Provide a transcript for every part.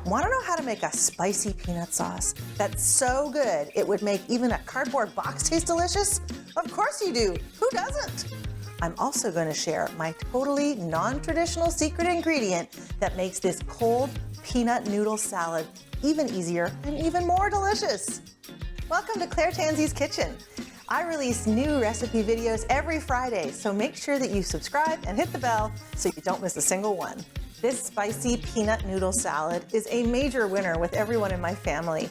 Want to know how to make a spicy peanut sauce that's so good it would make even a cardboard box taste delicious? Of course you do. Who doesn't? I'm also going to share my totally non-traditional secret ingredient that makes this cold peanut noodle salad even easier and even more delicious. Welcome to Claire Tansey's Kitchen. I release new recipe videos every Friday, so make sure that you subscribe and hit the bell so you don't miss a single one. This spicy peanut noodle salad is a major winner with everyone in my family.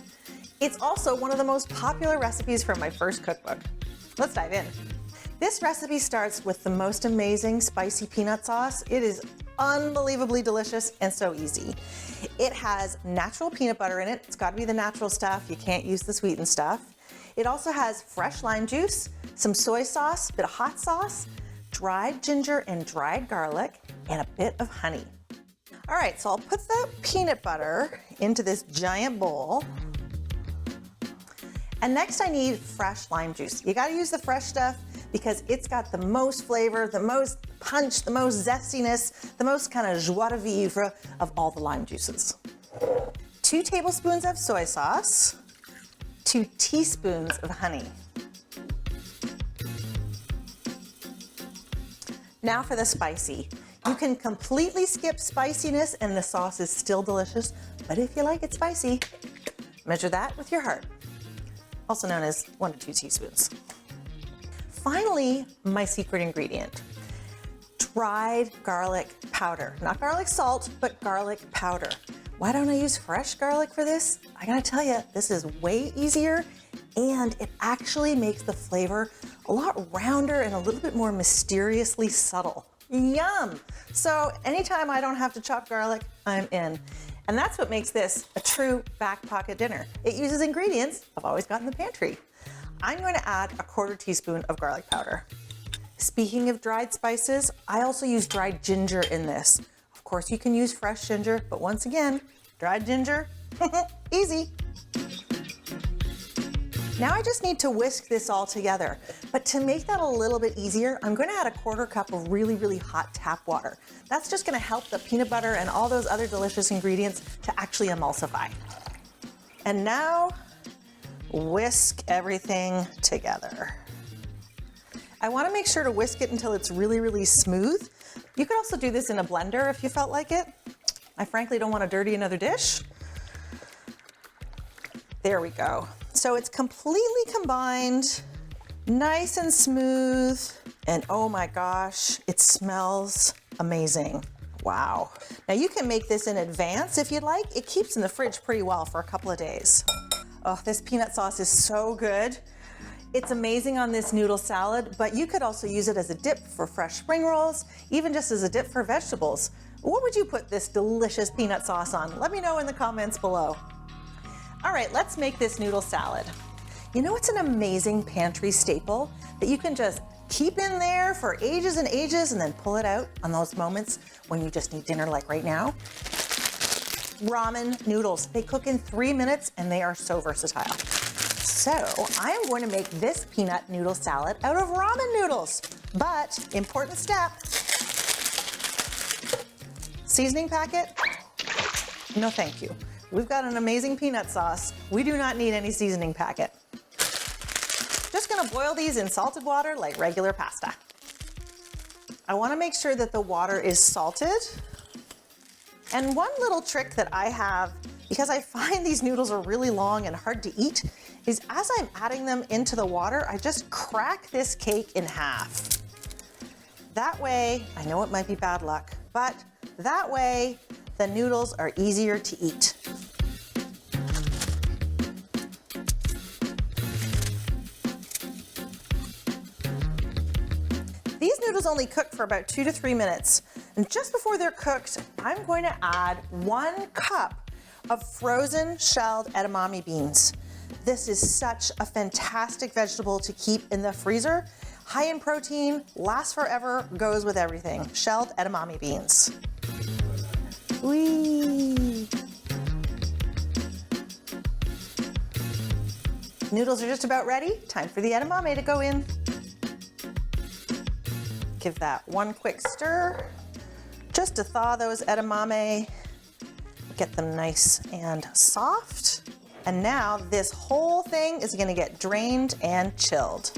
It's also one of the most popular recipes from my first cookbook. Let's dive in. This recipe starts with the most amazing spicy peanut sauce. It is unbelievably delicious and so easy. It has natural peanut butter in it. It's got to be the natural stuff. You can't use the sweetened stuff. It also has fresh lime juice, some soy sauce, a bit of hot sauce, dried ginger and dried garlic, and a bit of honey. All right, so I'll put the peanut butter into this giant bowl. And next I need fresh lime juice. You gotta use the fresh stuff because it's got the most flavor, the most punch, the most zestiness, the most kind of joie de vivre of all the lime juices. 2 tablespoons of soy sauce, 2 teaspoons of honey. Now for the spicy. You can completely skip spiciness and the sauce is still delicious, but if you like it spicy, measure that with your heart, also known as 1 to 2 teaspoons. Finally, my secret ingredient, dried garlic powder. Not garlic salt, but garlic powder. Why don't I use fresh garlic for this? I gotta tell you, this is way easier and it actually makes the flavor a lot rounder and a little bit more mysteriously subtle. Yum! So anytime I don't have to chop garlic, I'm in. And that's what makes this a true back pocket dinner. It uses ingredients I've always got in the pantry. I'm going to add a 1/4 teaspoon of garlic powder. Speaking of dried spices, I also use dried ginger in this. Of course, you can use fresh ginger, but once again, dried ginger, easy. Now I just need to whisk this all together. But to make that a little bit easier, I'm going to add a 1/4 cup of really, really hot tap water. That's just going to help the peanut butter and all those other delicious ingredients to actually emulsify. And now, whisk everything together. I want to make sure to whisk it until it's really, really smooth. You could also do this in a blender if you felt like it. I frankly don't want to dirty another dish. There we go. So it's completely combined, nice and smooth, and oh my gosh, it smells amazing. Wow. Now you can make this in advance if you'd like. It keeps in the fridge pretty well for a couple of days. Oh, this peanut sauce is so good. It's amazing on this noodle salad, but you could also use it as a dip for fresh spring rolls, even just as a dip for vegetables. What would you put this delicious peanut sauce on? Let me know in the comments below. All right, let's make this noodle salad. You know, it's an amazing pantry staple that you can just keep in there for ages and ages and then pull it out on those moments when you just need dinner like right now. Ramen noodles. They cook in 3 minutes and they are so versatile. So I am going to make this peanut noodle salad out of ramen noodles. But important step, seasoning packet, no thank you. We've got an amazing peanut sauce. We do not need any seasoning packet. Just gonna boil these in salted water like regular pasta. I wanna make sure that the water is salted. And one little trick that I have, because I find these noodles are really long and hard to eat, is as I'm adding them into the water, I just crack this cake in half. That way, I know it might be bad luck, but that way the noodles are easier to eat. These noodles only cook for about 2 to 3 minutes. And just before they're cooked, I'm going to add 1 cup of frozen shelled edamame beans. This is such a fantastic vegetable to keep in the freezer. High in protein, lasts forever, goes with everything. Shelled edamame beans. Whee! Noodles are just about ready. Time for the edamame to go in. Give that 1 quick stir, just to thaw those edamame. get them nice and soft. And now this whole thing is gonna get drained and chilled.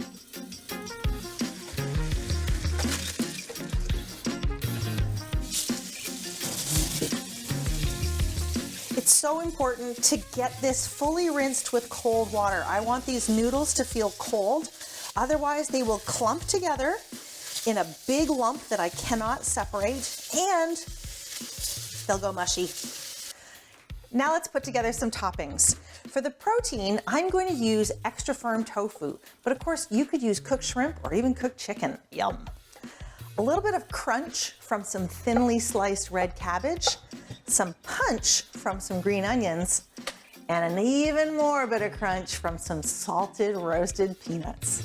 It's so important to get this fully rinsed with cold water. I want these noodles to feel cold, otherwise they will clump together in a big lump that I cannot separate, and they'll go mushy. Now let's put together some toppings. For the protein, I'm going to use extra firm tofu, but of course you could use cooked shrimp or even cooked chicken. Yum. A little bit of crunch from some thinly sliced red cabbage, some punch from some green onions, and an even more bit of crunch from some salted roasted peanuts.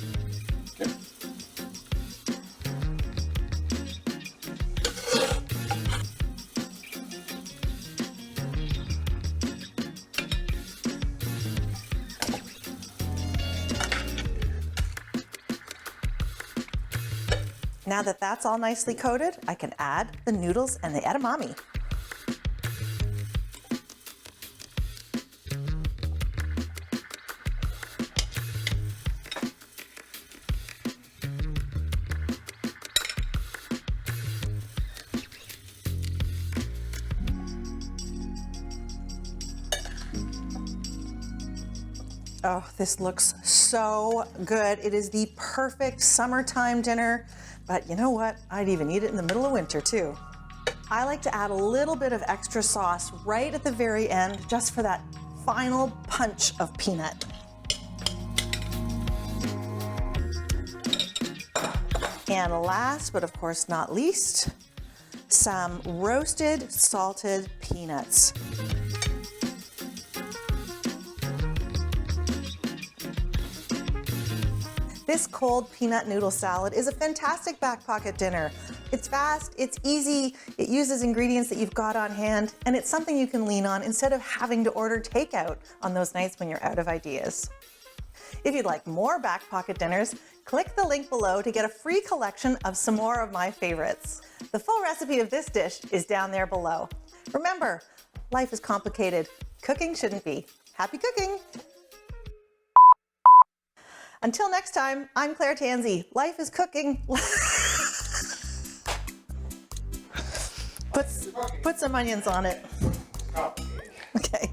Now that that's all nicely coated, I can add the noodles and the edamame. Oh, this looks so good. It is the perfect summertime dinner, but you know what? I'd even eat it in the middle of winter too. I like to add a little bit of extra sauce right at the very end, just for that final punch of peanut. And last, but of course not least, some roasted salted peanuts. This cold peanut noodle salad is a fantastic back pocket dinner. It's fast, it's easy, it uses ingredients that you've got on hand, and it's something you can lean on instead of having to order takeout on those nights when you're out of ideas. If you'd like more back pocket dinners, click the link below to get a free collection of some more of my favorites. The full recipe of this dish is down there below. Remember, life is complicated. Cooking shouldn't be. Happy cooking! Until next time, I'm Claire Tansey. Life is cooking. Put some onions on it. Okay.